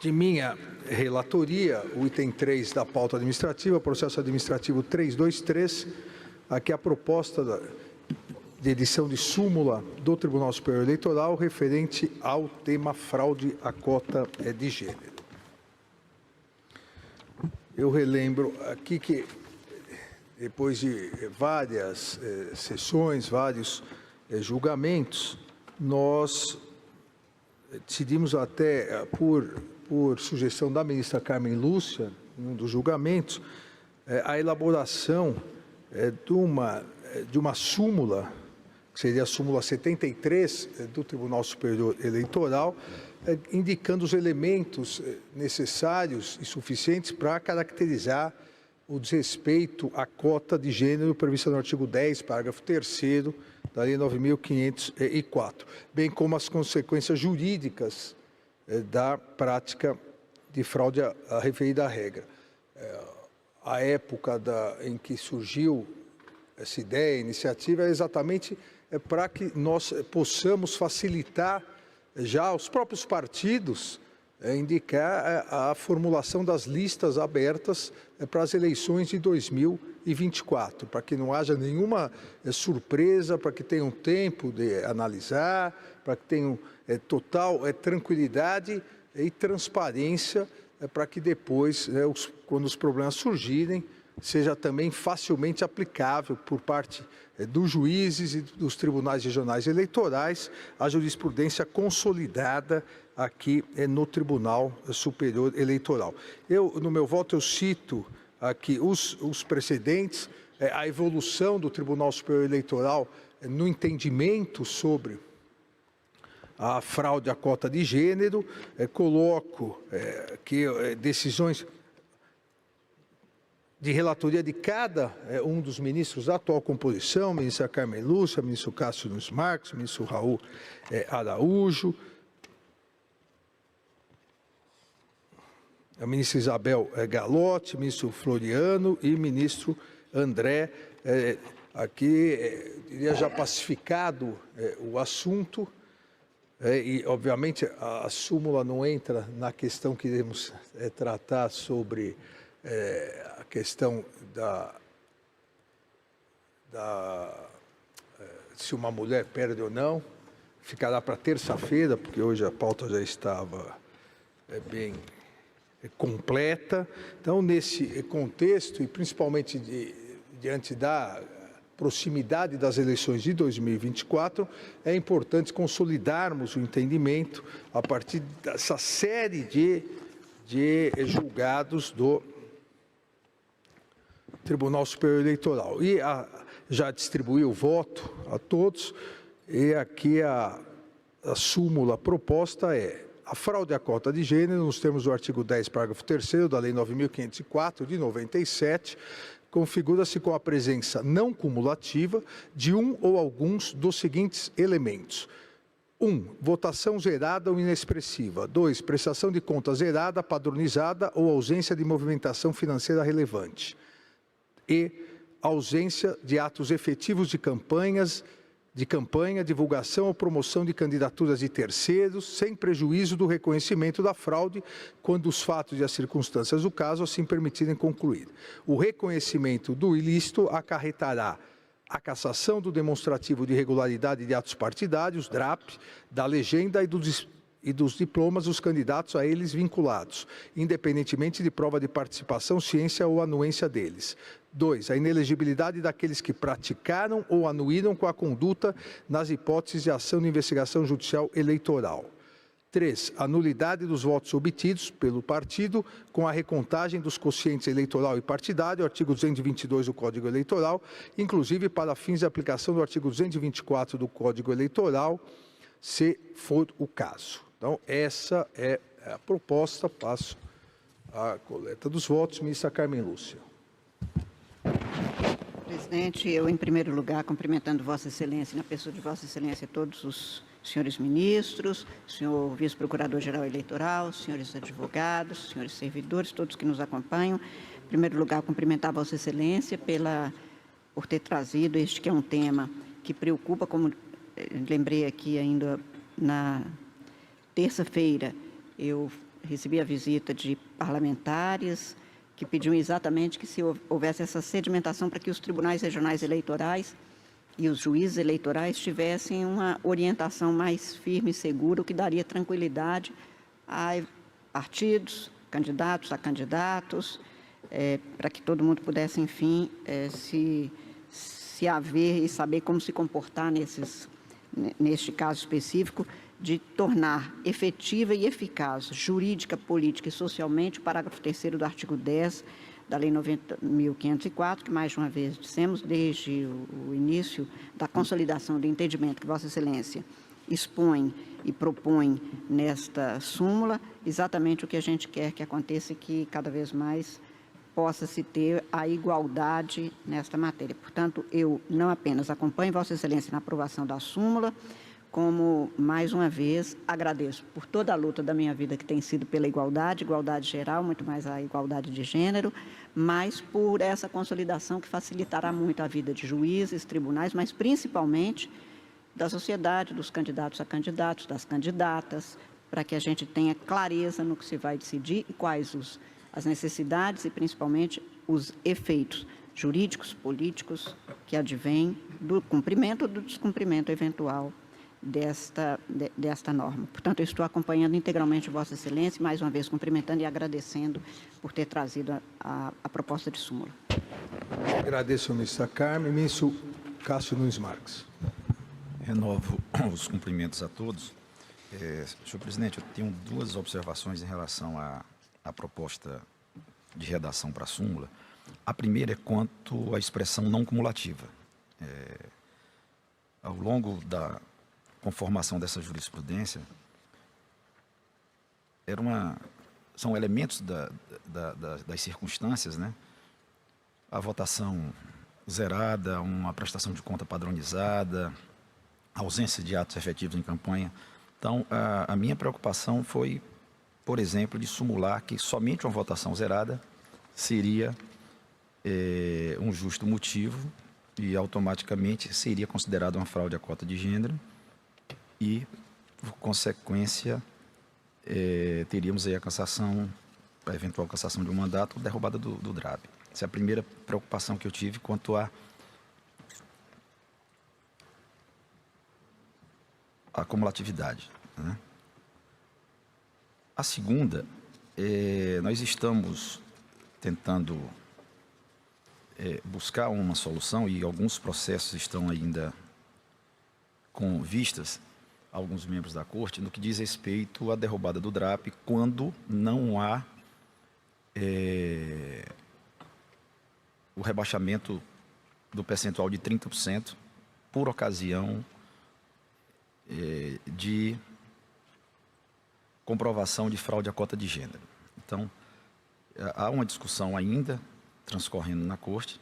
de minha relatoria, o item 3 da pauta administrativa, processo administrativo 323, aqui a proposta de edição de súmula do Tribunal Superior Eleitoral referente ao tema fraude à cota de gênero. Eu relembro aqui que, depois de várias sessões, vários julgamentos, nós decidimos até, por sugestão da ministra Carmen Lúcia, em um dos julgamentos, a elaboração de uma súmula, que seria a súmula 73 do Tribunal Superior Eleitoral, indicando os elementos necessários e suficientes para caracterizar o desrespeito à cota de gênero prevista no artigo 10, parágrafo 3º da Lei 9.504, bem como as consequências jurídicas da prática de fraude à referida regra. A época em que surgiu essa ideia, iniciativa, é exatamente para que nós possamos facilitar já aos próprios partidos indicar a formulação das listas abertas para as eleições de 2024, para que não haja nenhuma surpresa, para que tenham tempo de analisar, para que tenham total tranquilidade e transparência, para que depois, quando os problemas surgirem, seja também facilmente aplicável por parte dos juízes e dos tribunais regionais eleitorais a jurisprudência consolidada aqui no Tribunal Superior Eleitoral. No meu voto, eu cito aqui os precedentes, a evolução do Tribunal Superior Eleitoral no entendimento sobre a fraude à cota de gênero, coloco que decisões de relatoria de cada um dos ministros da atual composição, ministra Carmen Lúcia, ministro Cássio Nunes Marques, ministro Raul Araújo, a ministra Isabel Galotti, ministro Floriano e ministro André, aqui diria já pacificado o assunto, e obviamente a súmula não entra na questão que iremos tratar sobre a questão se uma mulher perde ou não, ficará para terça-feira, porque hoje a pauta já estava bem completa. Então, nesse contexto, e principalmente diante da proximidade das eleições de 2024, é importante consolidarmos o entendimento a partir dessa série de julgados do Tribunal Superior Eleitoral. E já distribuí o voto a todos, e aqui a súmula proposta é: a fraude à cota de gênero, nos termos do artigo 10, parágrafo 3º da Lei 9.504, de 97, configura-se com a presença não cumulativa de um ou alguns dos seguintes elementos: 1. Votação zerada ou inexpressiva. 2. Prestação de conta zerada, padronizada ou ausência de movimentação financeira relevante. E ausência de atos efetivos de campanha, divulgação ou promoção de candidaturas de terceiros, sem prejuízo do reconhecimento da fraude, quando os fatos e as circunstâncias do caso assim permitirem concluir. O reconhecimento do ilícito acarretará a cassação do demonstrativo de irregularidade de atos partidários, DRAP, da legenda e dos diplomas dos candidatos a eles vinculados, independentemente de prova de participação, ciência ou anuência deles. 2. A inelegibilidade daqueles que praticaram ou anuíram com a conduta nas hipóteses de ação de investigação judicial eleitoral. 3. A nulidade dos votos obtidos pelo partido com a recontagem dos quocientes eleitoral e partidário, artigo 222 do Código Eleitoral, inclusive para fins de aplicação do artigo 224 do Código Eleitoral, se for o caso. Então, essa é a proposta. Passo à coleta dos votos. Ministra Carmen Lúcia. Presidente, eu, em primeiro lugar, cumprimentando Vossa Excelência, na pessoa de Vossa Excelência, todos os senhores ministros, senhor vice-procurador-geral eleitoral, senhores advogados, senhores servidores, todos que nos acompanham. Em primeiro lugar, cumprimentar Vossa Excelência por ter trazido este que é um tema que preocupa, como lembrei aqui ainda na terça-feira, eu recebi a visita de parlamentares que pediam exatamente que se houvesse essa sedimentação para que os tribunais regionais eleitorais e os juízes eleitorais tivessem uma orientação mais firme e segura, o que daria tranquilidade a partidos, candidatos a candidatos, para que todo mundo pudesse, enfim, se haver e saber como se comportar neste caso específico, de tornar efetiva e eficaz, jurídica, política e socialmente, o parágrafo 3º do artigo 10 da Lei 90.504, que, mais uma vez, dissemos, desde o início da consolidação do entendimento que Vossa Excelência expõe e propõe nesta súmula, exatamente o que a gente quer que aconteça e que, cada vez mais, possa-se ter a igualdade nesta matéria. Portanto, eu não apenas acompanho Vossa Excelência na aprovação da súmula, como, mais uma vez, agradeço por toda a luta da minha vida que tem sido pela igualdade geral, muito mais a igualdade de gênero, mas por essa consolidação que facilitará muito a vida de juízes, tribunais, mas principalmente da sociedade, dos candidatos a candidatos, das candidatas, para que a gente tenha clareza no que se vai decidir e quais as necessidades e, principalmente, os efeitos jurídicos, políticos que advêm do cumprimento ou do descumprimento eventual desta norma. Portanto, eu estou acompanhando integralmente Vossa Excelência, mais uma vez cumprimentando e agradecendo por ter trazido a proposta de súmula. Agradeço ao ministro Carmen. Ministro Cássio Nunes Marques. Renovo os cumprimentos a todos. Senhor presidente, eu tenho duas observações em relação à proposta de redação para a súmula. A primeira é quanto à expressão não cumulativa. Ao longo da conformação dessa jurisprudência, são elementos das circunstâncias, né? A votação zerada, uma prestação de conta padronizada, ausência de atos efetivos em campanha. Então, a minha preocupação foi, por exemplo, de sumular que somente uma votação zerada seria um justo motivo e automaticamente seria considerado uma fraude à cota de gênero e, por consequência, teríamos aí a eventual cassação de um mandato ou derrubada do DRAB. Essa é a primeira preocupação que eu tive quanto à cumulatividade, né? A segunda, nós estamos tentando buscar uma solução e alguns processos estão ainda com vistas a alguns membros da Corte no que diz respeito à derrubada do DRAP quando não há o rebaixamento do percentual de 30% por ocasião de comprovação de fraude à cota de gênero. Então, há uma discussão ainda transcorrendo na Corte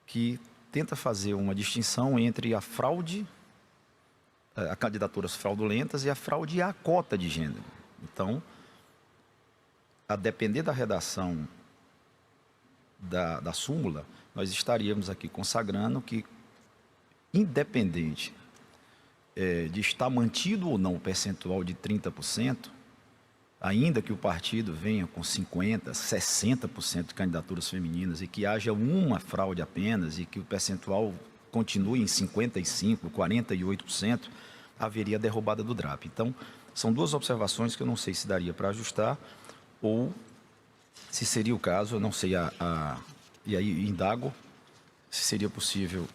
que tenta fazer uma distinção entre a fraude, a candidaturas fraudulentas e a fraude à cota de gênero. Então, a depender da redação da súmula, nós estaríamos aqui consagrando que, independente de estar mantido ou não o percentual de 30%, ainda que o partido venha com 50%, 60% de candidaturas femininas e que haja uma fraude apenas e que o percentual continue em 55%, 48%, haveria derrubada do DRAP. Então, são duas observações que eu não sei se daria para ajustar ou se seria o caso, eu não sei, e aí indago se seria possível.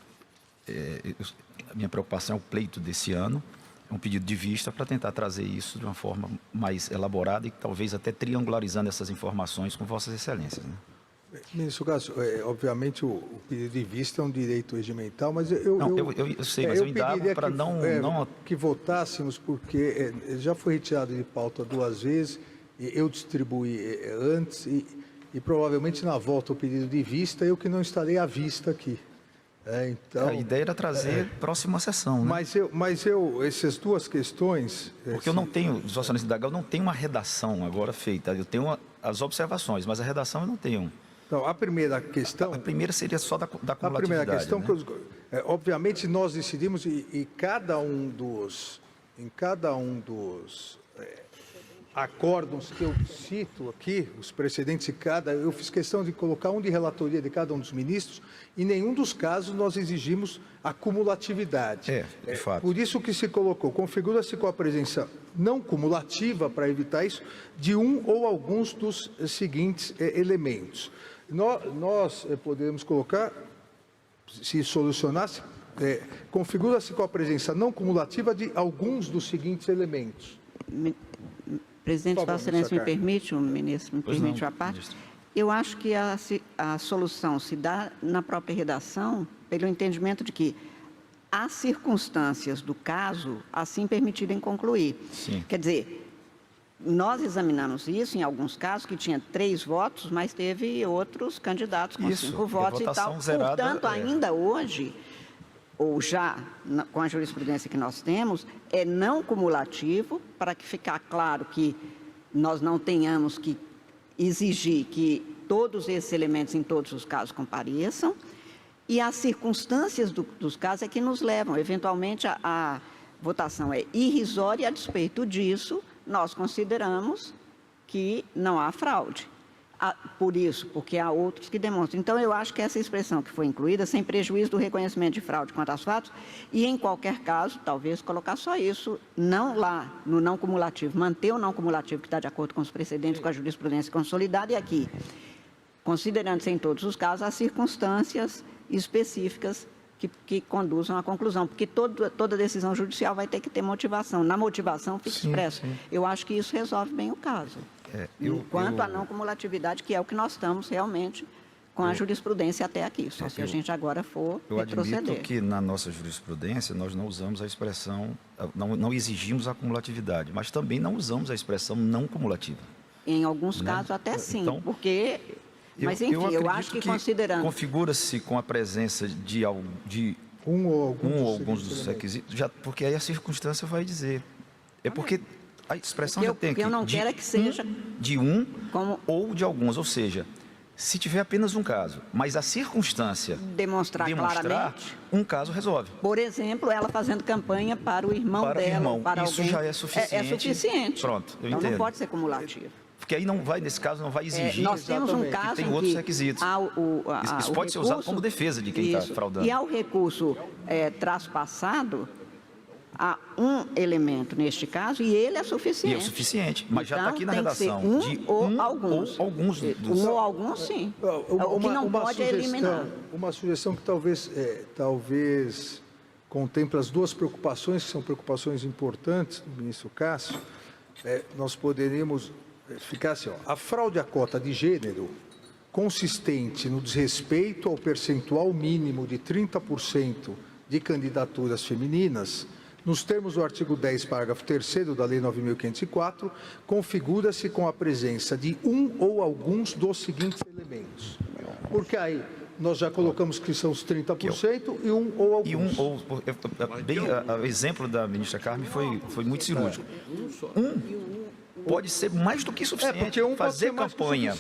A minha preocupação é o pleito desse ano, é um pedido de vista para tentar trazer isso de uma forma mais elaborada e talvez até triangularizando essas informações com Vossas Excelências, né? Ministro Cássio, obviamente o pedido de vista é um direito regimental, mas eu sei, mas eu indago para não... que votássemos, porque já foi retirado de pauta 2 vezes, eu distribuí antes e provavelmente na volta o pedido de vista, eu que não estarei à vista aqui. Então, a ideia era trazer próxima sessão, né? Mas essas duas questões... Porque eu não tenho, Vossa Excelência indagar, eu não tenho uma redação agora feita, eu tenho as observações, mas a redação eu não tenho. Então, a primeira questão... A primeira seria só da cumulatividade. A primeira questão, né? Obviamente, nós decidimos, e cada um dos acórdãos que eu cito aqui, os precedentes de cada, eu fiz questão de colocar um de relatoria de cada um dos ministros, e em nenhum dos casos nós exigimos a cumulatividade. De fato. Por isso que se colocou, configura-se com a presença não cumulativa, para evitar isso, de um ou alguns dos seguintes elementos. Nós podemos colocar, se solucionasse, configura-se com a presença não cumulativa de alguns dos seguintes elementos. Presidente, Por favor, Vossa Excelência, me ministra permite, o ministro me Pois permite não, uma parte? ministro. Eu acho que a solução se dá na própria redação, pelo entendimento de que as circunstâncias do caso assim permitirem concluir. Sim. Quer dizer, nós examinamos isso em alguns casos que tinha 3 votos, mas teve outros candidatos com Isso, 5 votos a e votação tal. zerada, Portanto, ainda hoje, ou já com a jurisprudência que nós temos, é não cumulativo, para que ficar claro que nós não tenhamos que exigir que todos esses elementos em todos os casos compareçam, e as circunstâncias dos casos é que nos levam. Eventualmente, a votação é irrisória, e a despeito disso, nós consideramos que não há fraude. Por isso, porque há outros que demonstram. Então, eu acho que essa expressão que foi incluída, sem prejuízo do reconhecimento de fraude quanto aos fatos, e em qualquer caso, talvez colocar só isso, não lá no não cumulativo, manter o não cumulativo que está de acordo com os precedentes, com a jurisprudência consolidada, e aqui, considerando-se em todos os casos as circunstâncias específicas que conduzam à conclusão, porque toda decisão judicial vai ter que ter motivação. Na motivação fica expresso. Sim. Eu acho que isso resolve bem o caso. Quanto à não cumulatividade, que é o que nós estamos realmente com a jurisprudência até aqui, só se a gente agora for retroceder. Eu admito que na nossa jurisprudência nós não usamos a expressão, não exigimos a cumulatividade, mas também não usamos a expressão não cumulativa. Em alguns casos até sim, Então, porque... Mas, enfim, eu acho que considerando... Configura-se com a presença de Um ou alguns dos requisitos, porque aí a circunstância vai dizer. É porque a expressão já tem que eu não quero é que seja... De um ou de alguns, ou seja, se tiver apenas um caso, mas a circunstância demonstrar claramente, um caso resolve. Por exemplo, ela fazendo campanha para o irmão dela, para isso alguém. já é suficiente. É suficiente. Pronto, eu então entendo. não pode ser cumulativo. Porque aí não vai, nesse caso, não vai exigir. Nós temos um caso tem em outros que requisitos. Isso pode ser usado como defesa de quem está fraudando. E ao recurso traspassado, há um elemento neste caso e ele é suficiente. E é o suficiente, mas já está aqui na tem redação. Que ser ou alguns. Ou alguns. Um ou alguns, sim. O que não pode é eliminar. Uma sugestão que talvez contemple as duas preocupações, que são preocupações importantes do ministro Cássio. Nós poderíamos ficar assim, a fraude à cota de gênero consistente no desrespeito ao percentual mínimo de 30% de candidaturas femininas, nos termos do artigo 10, parágrafo 3º da Lei 9.504, configura-se com a presença de um ou alguns dos seguintes elementos. Porque aí nós já colocamos que são os 30% e um ou alguns. O exemplo da ministra Carmen foi muito cirúrgico. Pode ser mais do que suficiente. Fazer campanha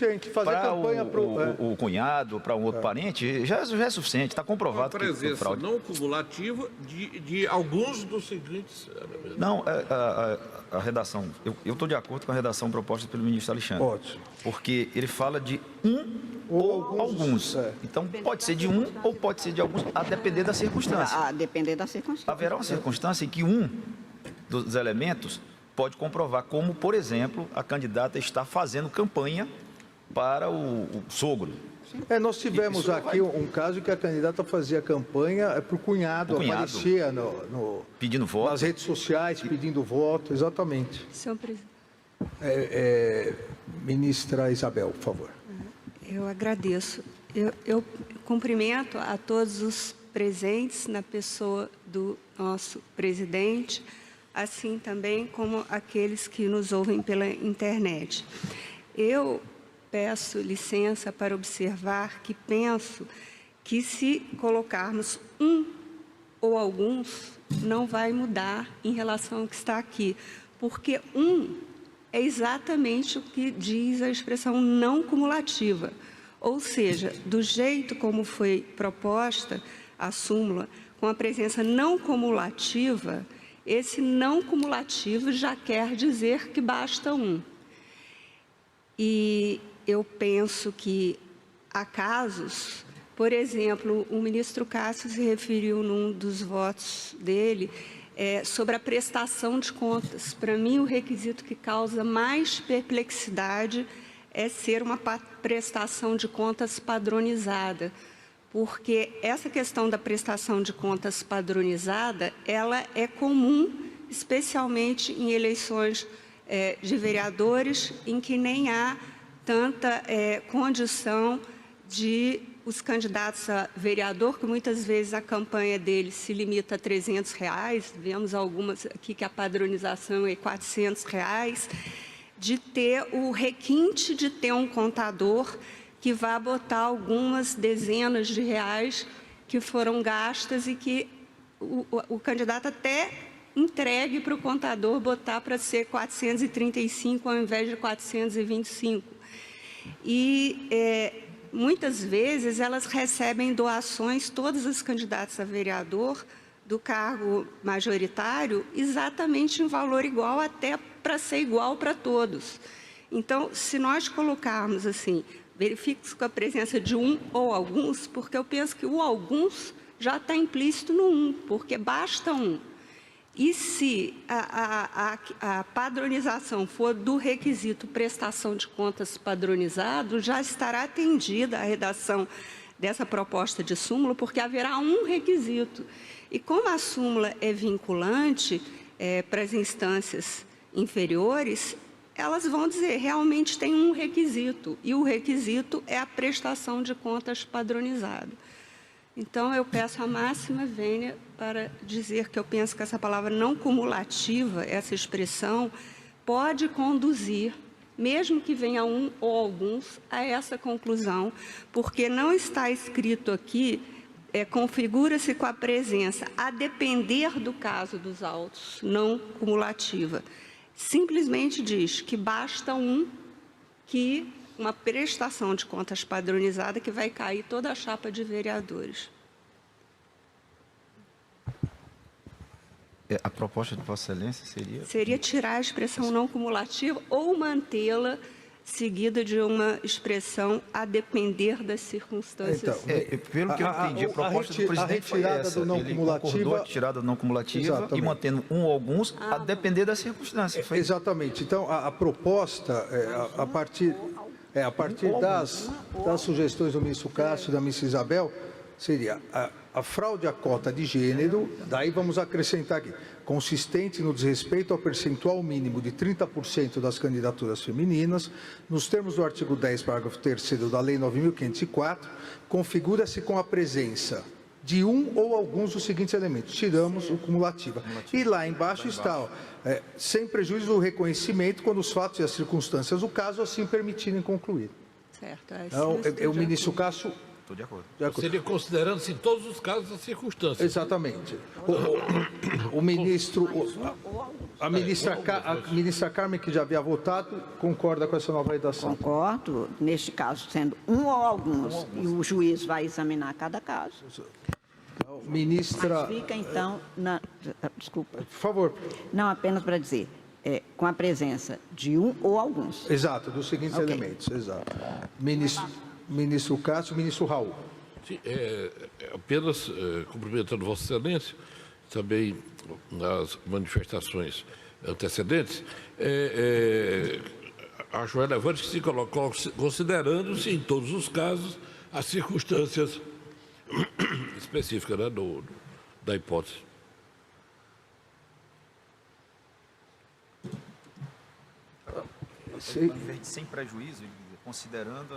para o cunhado, para um outro parente, já é suficiente. Está comprovado que presença fraude. não cumulativa de alguns dos seguintes. Não, a redação. Eu estou de acordo com a redação proposta pelo ministro Alexandre. Ótimo. Porque ele fala de um ou alguns. Então, pode ser de um ou pode ser de alguns, a depender da circunstância. A depender da circunstância. Haverá uma circunstância em que um dos elementos pode comprovar, como, por exemplo, a candidata está fazendo campanha para o sogro. Nós tivemos aqui um caso que a candidata fazia campanha para o cunhado, aparecia pedindo voto. Nas redes sociais, pedindo voto, exatamente. Senhor presidente. Ministra Isabel, por favor. Eu agradeço. Eu cumprimento a todos os presentes na pessoa do nosso presidente, assim também como aqueles que nos ouvem pela internet. Eu peço licença para observar que penso que se colocarmos um ou alguns, não vai mudar em relação ao que está aqui, porque um é exatamente o que diz a expressão não cumulativa, ou seja, do jeito como foi proposta a súmula, com a presença não cumulativa, esse não cumulativo já quer dizer que basta um. E eu penso que há casos, por exemplo, o ministro Cássio se referiu num dos votos dele sobre a prestação de contas. Para mim, o requisito que causa mais perplexidade é ser uma prestação de contas padronizada, porque essa questão da prestação de contas padronizada, ela é comum, especialmente em eleições de vereadores, em que nem há tanta condição de os candidatos a vereador, que muitas vezes a campanha deles se limita a R$300, vemos algumas aqui que a padronização é R$400, de ter o requinte de ter um contador que vá botar algumas dezenas de reais que foram gastas e que o candidato até entregue para o contador botar para ser 435 ao invés de 425. E muitas vezes elas recebem doações, todas as candidatas a vereador, do cargo majoritário, exatamente em valor igual, até para ser igual para todos. Então, se nós colocarmos assim, verifique-se com a presença de um ou alguns, porque eu penso que o alguns já está implícito no um, porque basta um. E se a padronização for do requisito prestação de contas padronizado, já estará atendida a redação dessa proposta de súmula, porque haverá um requisito. E como a súmula é vinculante para as instâncias inferiores, elas vão dizer, realmente tem um requisito, e o requisito é a prestação de contas padronizada. Então, eu peço a máxima vênia para dizer que eu penso que essa palavra não cumulativa, essa expressão, pode conduzir, mesmo que venha um ou alguns, a essa conclusão, porque não está escrito aqui, configura-se com a presença, a depender do caso dos autos, não cumulativa. Simplesmente diz que basta um, que uma prestação de contas padronizada que vai cair toda a chapa de vereadores. A proposta de Vossa Excelência seria? Seria tirar a expressão não cumulativa ou mantê-la seguida de uma expressão a depender das circunstâncias. Então, pelo que eu entendi, a proposta do presidente foi essa. Ele concordou a retirada não cumulativa Exatamente. E mantendo um ou alguns a depender das circunstâncias. Foi Exatamente. Então, a proposta, a partir das sugestões do ministro Cássio e da ministra Isabel, seria a fraude à cota de gênero, daí vamos acrescentar aqui, consistente no desrespeito ao percentual mínimo de 30% das candidaturas femininas, nos termos do artigo 10, parágrafo 3º da Lei 9.504, configura-se com a presença de um ou alguns dos seguintes elementos. Tiramos o cumulativa. E lá embaixo está, sem prejuízo do reconhecimento, quando os fatos e as circunstâncias do caso assim permitirem concluir. Certo. Então, o ministro Cássio... Estou de acordo. Seria considerando-se em todos os casos as circunstâncias. Exatamente. O ministro, a ministra Carmen, que já havia votado, concorda com essa nova redação. Concordo, neste caso, sendo um ou alguns, e o juiz vai examinar cada caso. Então, ministra... Mas fica, então, desculpa. Por favor. Não, apenas para dizer, com a presença de um ou alguns. Exato, dos seguintes Ok. elementos. Exato. Ministro Cássio, ministro Raul. Sim, apenas cumprimentando Vossa Excelência, também nas manifestações antecedentes, acho relevante que se coloque considerando-se em todos os casos as circunstâncias específicas, né, da hipótese. Sem prejuízo, considerando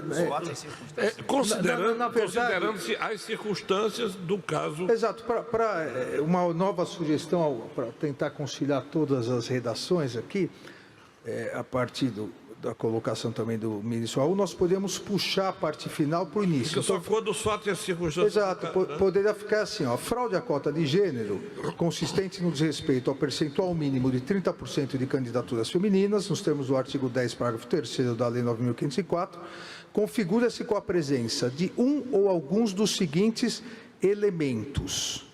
os fatos e circunstâncias. Considerando-se as circunstâncias do caso. Exato. Para uma nova sugestão, para tentar conciliar todas as redações aqui, a partir da colocação também do ministro Raul, nós podemos puxar a parte final para o início. Porque só quando os fatos e as circunstâncias... Exato, poderia ficar assim, fraude à cota de gênero, consistente no desrespeito ao percentual mínimo de 30% de candidaturas femininas, nos termos do artigo 10, parágrafo 3º da Lei 9.504, configura-se com a presença de um ou alguns dos seguintes elementos.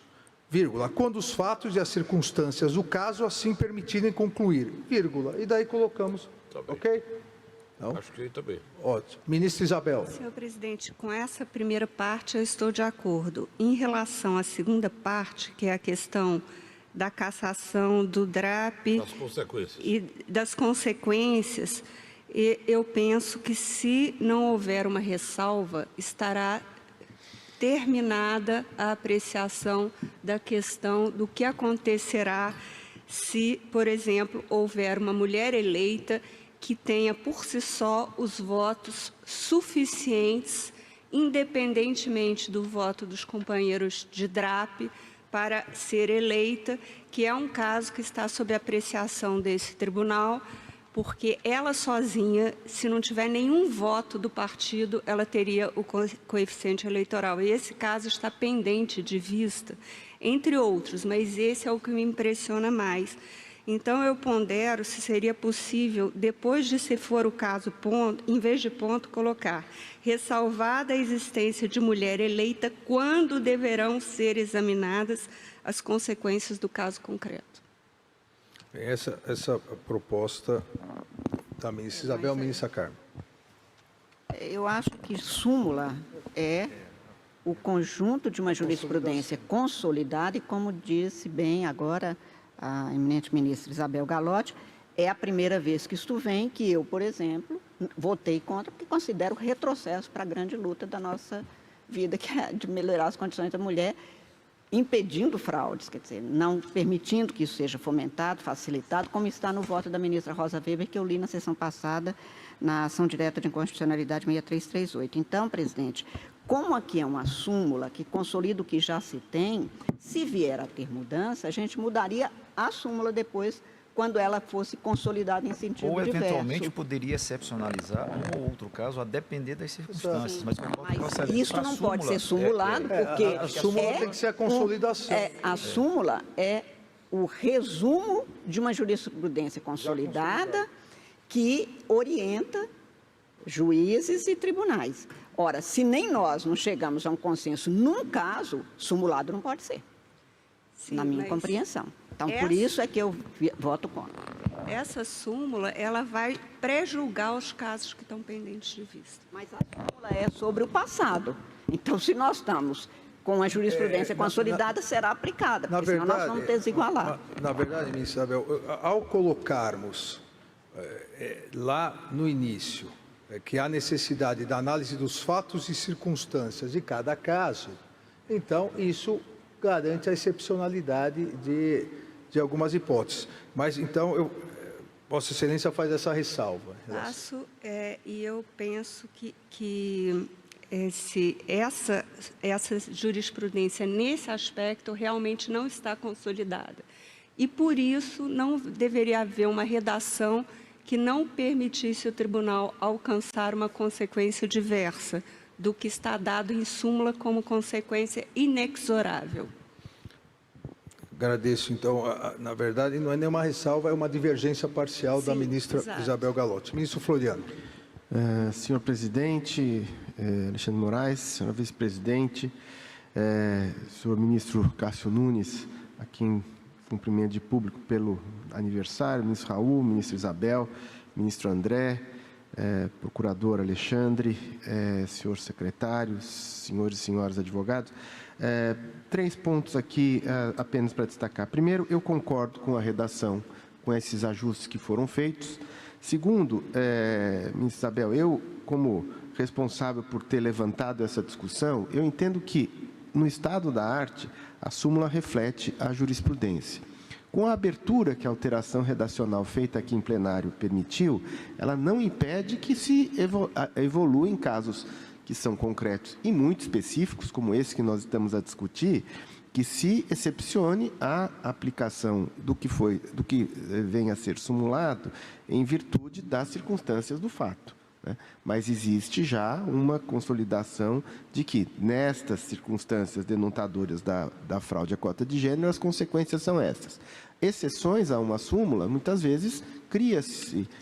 vírgula, quando os fatos e as circunstâncias do caso assim permitirem concluir, vírgula, e daí colocamos, ok? Então, Acho que também. ótimo. Ministra Isabel. Senhor presidente, com essa primeira parte eu estou de acordo. Em relação à segunda parte, que é a questão da cassação do DRAP As consequências. e das consequências, eu penso que se não houver uma ressalva, estará terminada a apreciação da questão do que acontecerá se, por exemplo, houver uma mulher eleita que tenha por si só os votos suficientes, independentemente do voto dos companheiros de DRAP, para ser eleita, que é um caso que está sob apreciação desse tribunal, porque ela sozinha, se não tiver nenhum voto do partido, ela teria o coeficiente eleitoral. E esse caso está pendente de vista, entre outros, mas esse é o que me impressiona mais. Então, eu pondero se seria possível, depois de, se for o caso, ponto, em vez de ponto, colocar ressalvada a existência de mulher eleita, quando deverão ser examinadas as consequências do caso concreto. Essa proposta da ministra Isabel, ministra Carmen. Eu acho que súmula é o conjunto de uma jurisprudência consolidada e, como disse bem agora a eminente ministra Isabel Galotti, é a primeira vez que isto vem, que eu, por exemplo, votei contra, porque considero retrocesso para a grande luta da nossa vida, que é de melhorar as condições da mulher, impedindo fraudes, quer dizer, não permitindo que isso seja fomentado, facilitado, como está no voto da ministra Rosa Weber, que eu li na sessão passada, na ação direta de inconstitucionalidade 6338. Então, presidente, como aqui é uma súmula que consolida o que já se tem, se vier a ter mudança, a gente mudaria a súmula depois, quando ela fosse consolidada em sentido Ou, diverso. eventualmente, poderia excepcionalizar um ou outro caso, a depender das circunstâncias. Mas Isso não pode ser simulado, porque A súmula tem que ser a consolidação. a súmula é o resumo de uma jurisprudência consolidada que orienta juízes e tribunais. Ora, se nem nós não chegamos a um consenso num caso, simulado não pode ser, Sim, na minha mas compreensão. Então, por essa- isso é que eu voto contra. Essa súmula, ela vai pré-julgar os casos que estão pendentes de vista. Mas a súmula é sobre o passado. Então, se nós estamos com a jurisprudência consolidada, será aplicada, porque senão nós vamos desigualar. Na verdade, ministra Isabel, ao colocarmos lá no início que há necessidade da análise dos fatos e circunstâncias de cada caso, então isso garante a excepcionalidade de algumas hipóteses. Mas, então, Vossa Excelência faz essa ressalva. Faço, e eu penso que essa jurisprudência, nesse aspecto, realmente não está consolidada. E, por isso, não deveria haver uma redação que não permitisse o tribunal alcançar uma consequência diversa do que está dado em súmula como consequência inexorável. Agradeço, então, na verdade, não é nenhuma ressalva, é uma divergência parcial da Sim, ministra exato. Isabel Galotti. Ministro Floriano. Senhor presidente, Alexandre Moraes, senhora vice-presidente, senhor ministro Cássio Nunes, a quem cumprimento de público pelo aniversário, ministro Raul, ministro Isabel, ministro André, procurador Alexandre, senhor secretário, senhores e senhoras advogados. 3 pontos aqui apenas para destacar. Primeiro, eu concordo com a redação, com esses ajustes que foram feitos. Segundo, ministra Isabel, eu, como responsável por ter levantado essa discussão, eu entendo que, no estado da arte, a súmula reflete a jurisprudência. Com a abertura que a alteração redacional feita aqui em plenário permitiu, ela não impede que se evolua em casos que são concretos e muito específicos, como esse que nós estamos a discutir, que se excepcione a aplicação do que venha a ser simulado em virtude das circunstâncias do fato, né? Mas existe já uma consolidação de que, nestas circunstâncias denotadoras da fraude à cota de gênero, as consequências são essas. exceções a uma súmula, muitas vezes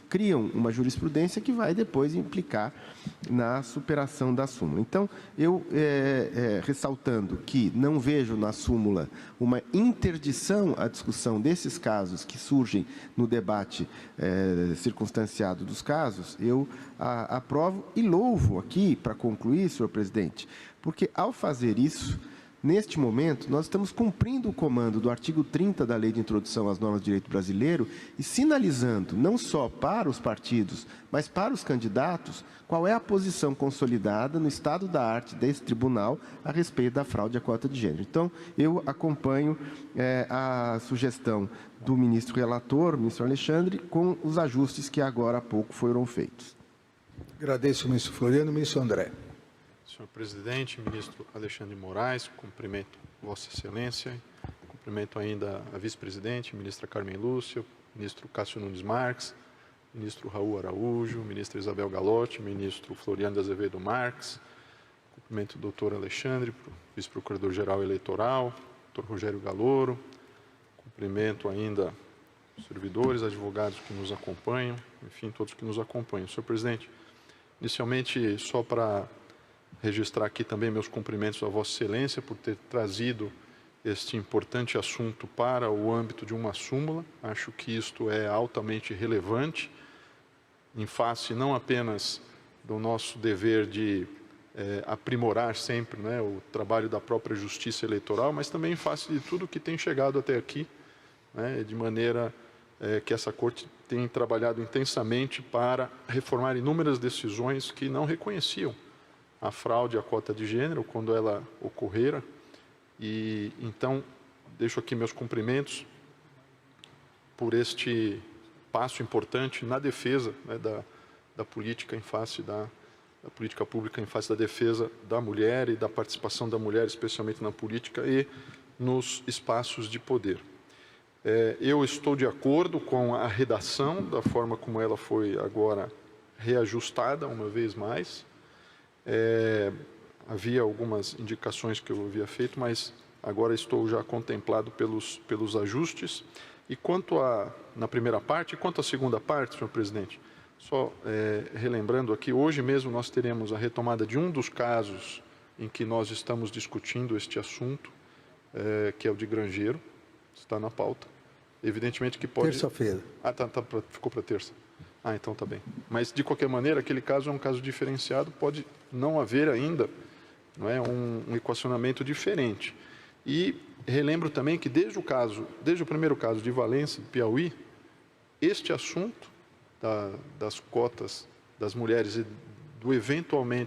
criam uma jurisprudência que vai depois implicar na superação da súmula. Então, eu, ressaltando que não vejo na súmula uma interdição à discussão desses casos que surgem no debate circunstanciado dos casos, eu aprovo e louvo aqui, para concluir, senhor presidente, porque ao fazer isso, neste momento, nós estamos cumprindo o comando do artigo 30 da Lei de Introdução às Normas de Direito Brasileiro e sinalizando, não só para os partidos, mas para os candidatos, qual é a posição consolidada no estado da arte desse tribunal a respeito da fraude à cota de gênero. Então, eu acompanho a sugestão do ministro relator, ministro Alexandre, com os ajustes que agora há pouco foram feitos. Agradeço, ministro Floriano. Ministro André. Senhor presidente, ministro Alexandre Moraes, cumprimento Vossa Excelência, cumprimento ainda a vice-presidente, ministra Carmen Lúcia, ministro Cássio Nunes Marques, ministro Raul Araújo, ministra Isabel Galotti, ministro Floriano de Azevedo Marques, cumprimento o doutor Alexandre, vice-procurador-geral eleitoral, doutor Rogério Galoro, cumprimento ainda os servidores, advogados que nos acompanham, enfim, todos que nos acompanham. Senhor presidente, inicialmente, só para registrar aqui também meus cumprimentos a Vossa Excelência por ter trazido este importante assunto para o âmbito de uma súmula. Acho que isto é altamente relevante, em face não apenas do nosso dever de aprimorar sempre, né, o trabalho da própria Justiça Eleitoral, mas também em face de tudo que tem chegado até aqui, né, de maneira que essa Corte tem trabalhado intensamente para reformar inúmeras decisões que não reconheciam a fraude à cota de gênero quando ela ocorrera. E então deixo aqui meus cumprimentos por este passo importante na defesa, né, da política em face da política pública em face da defesa da mulher e da participação da mulher, especialmente na política e nos espaços de poder. Eu estou de acordo com a redação, da forma como ela foi agora reajustada uma vez mais. Havia algumas indicações que eu havia feito, mas agora estou já contemplado pelos ajustes. E quanto na primeira parte, quanto à segunda parte, senhor presidente, só relembrando aqui, hoje mesmo nós teremos a retomada de um dos casos em que nós estamos discutindo este assunto, que é o de Grangeiro, está na pauta. Evidentemente que pode... Terça-feira. Ficou para terça. Então tá bem. Mas, de qualquer maneira, aquele caso é um caso diferenciado, pode não haver ainda, não é, um equacionamento diferente. E relembro também que desde o primeiro caso de Valença, Piauí, este assunto das cotas das mulheres e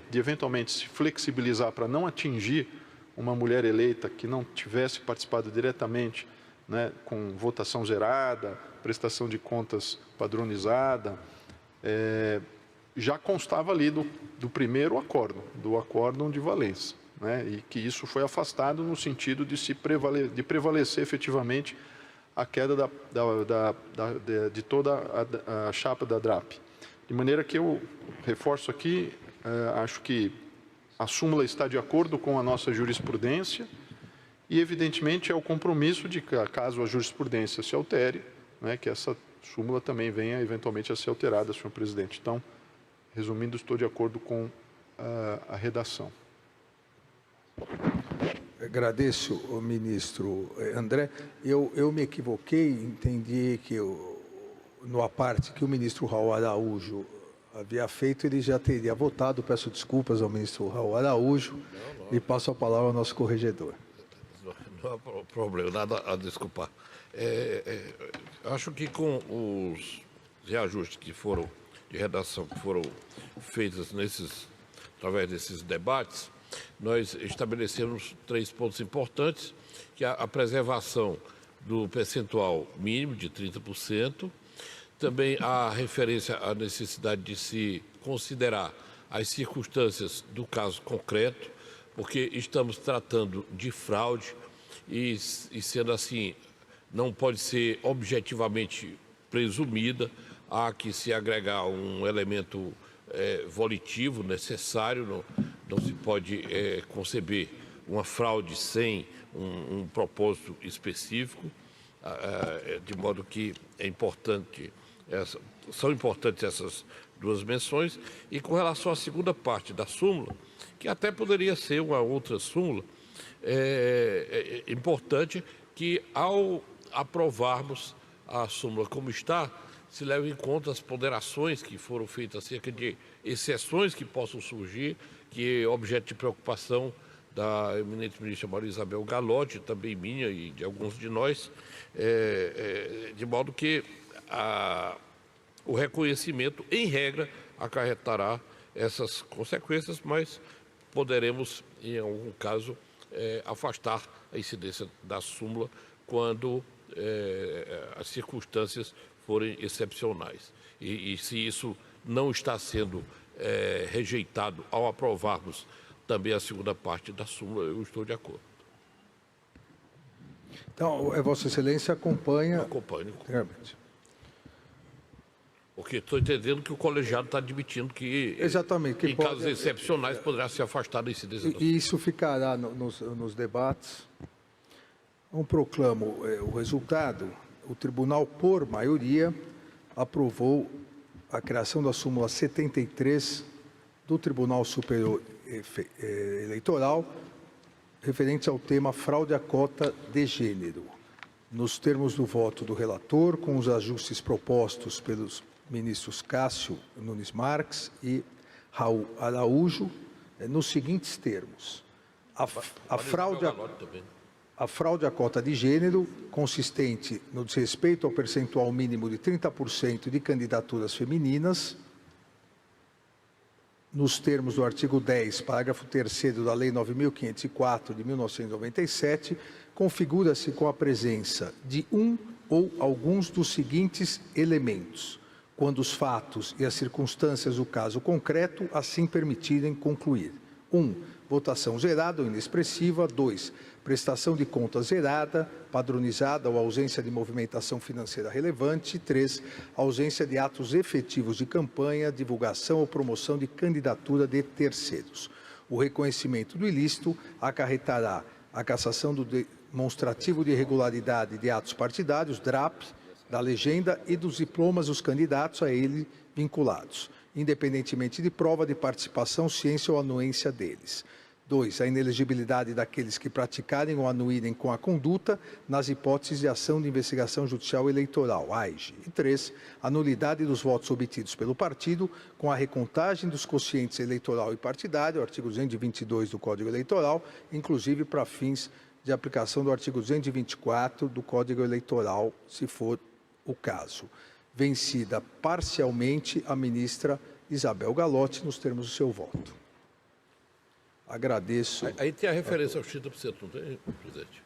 de eventualmente se flexibilizar para não atingir uma mulher eleita que não tivesse participado diretamente, né, com votação zerada, prestação de contas padronizada, já constava ali do primeiro acórdão, do acórdão de Valença, né, e que isso foi afastado no sentido de prevalecer efetivamente a queda de toda a chapa da DRAP. De maneira que eu reforço aqui, acho que a súmula está de acordo com a nossa jurisprudência e, evidentemente, é o compromisso de que, caso a jurisprudência se altere, né, que essa súmula também venha eventualmente a ser alterada, senhor presidente. Então, resumindo, estou de acordo com a redação. Agradeço, o ministro André. Eu me equivoquei, entendi que no aparte que o ministro Raul Araújo havia feito, ele já teria votado. Peço desculpas ao ministro Raul Araújo e passo a palavra ao nosso corregedor. Não há problema, nada a desculpar. Acho que com os reajustes de redação que foram feitos através desses debates, nós estabelecemos 3 pontos importantes, que é a preservação do percentual mínimo de 30%, também a referência à necessidade de se considerar as circunstâncias do caso concreto, porque estamos tratando de fraude e sendo assim, não pode ser objetivamente presumida, há que se agregar um elemento volitivo necessário, não se pode conceber uma fraude sem um propósito específico. de modo que é importante, são importantes essas duas menções. E com relação à segunda parte da súmula, que até poderia ser uma outra súmula, é importante que, ao aprovarmos a súmula como está, se leve em conta as ponderações que foram feitas acerca de exceções que possam surgir, que é objeto de preocupação da eminente ministra Maria Isabel Galotti, também minha e de alguns de nós, de modo que o reconhecimento, em regra, acarretará essas consequências, mas poderemos, em algum caso, afastar a incidência da súmula quando as circunstâncias forem excepcionais. E se isso não está sendo rejeitado ao aprovarmos também a segunda parte da súmula, eu estou de acordo. Então, Vossa Excelência acompanha... Acompanho. Realmente. Porque estou entendendo que o colegiado está admitindo que, Exatamente, que em casos excepcionais, poderá se afastar da incidência da súmula. E isso ficará nos debates. Não proclamo o resultado. O tribunal, por maioria, aprovou a criação da súmula 73 do Tribunal Superior Eleitoral, referente ao tema fraude à cota de gênero. Nos termos do voto do relator, com os ajustes propostos pelos ministros Cássio Nunes Marques e Raul Araújo, nos seguintes termos. A fraude à cota de gênero, consistente no desrespeito ao percentual mínimo de 30% de candidaturas femininas, nos termos do artigo 10, parágrafo 3º da Lei 9.504, de 1997, configura-se com a presença de um ou alguns dos seguintes elementos, quando os fatos e as circunstâncias do caso concreto assim permitirem concluir. 1. Votação zerada ou inexpressiva. 2. Prestação de contas zerada, padronizada ou ausência de movimentação financeira relevante. 3. Ausência de atos efetivos de campanha, divulgação ou promoção de candidatura de terceiros. O reconhecimento do ilícito acarretará a cassação do demonstrativo de irregularidade de atos partidários, DRAP, da legenda e dos diplomas dos candidatos a ele vinculados, independentemente de prova de participação, ciência ou anuência deles. 2. A inelegibilidade daqueles que praticarem ou anuírem com a conduta nas hipóteses de ação de investigação judicial eleitoral, AIGE. E 3. A nulidade dos votos obtidos pelo partido com a recontagem dos quocientes eleitoral e partidário, artigo 222 do Código Eleitoral, inclusive para fins de aplicação do artigo 224 do Código Eleitoral, se for o caso. Vencida parcialmente a ministra Isabel Galotti, nos termos do seu voto. Agradeço. Aí tem a referência aos 30%, não tem, presidente?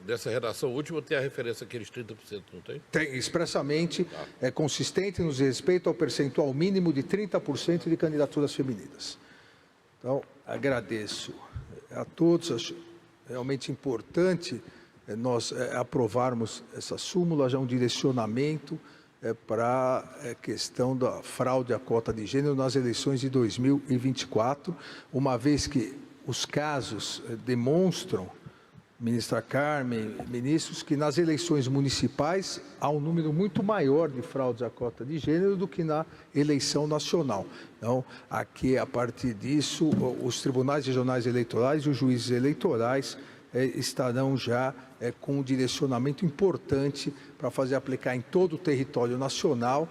Dessa redação última tem a referência àqueles 30%, não tem? Tem, expressamente, é consistente no respeito ao percentual mínimo de 30% de candidaturas femininas. Então, agradeço a todos. Acho realmente importante nós aprovarmos essa súmula, já um direcionamento para a questão da fraude à cota de gênero nas eleições de 2024, uma vez que os casos demonstram, ministra Carmen, ministros, que nas eleições municipais há um número muito maior de fraudes à cota de gênero do que na eleição nacional. Então, aqui, a partir disso, os tribunais regionais eleitorais e os juízes eleitorais estarão já com um direcionamento importante para fazer aplicar em todo o território nacional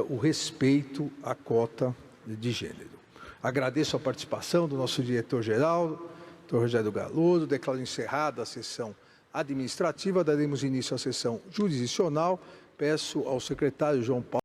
o respeito à cota de gênero. Agradeço a participação do nosso diretor-geral, Dr. Rogério Galoso. Declaro encerrada a sessão administrativa. Daremos início à sessão jurisdicional. Peço ao secretário João Paulo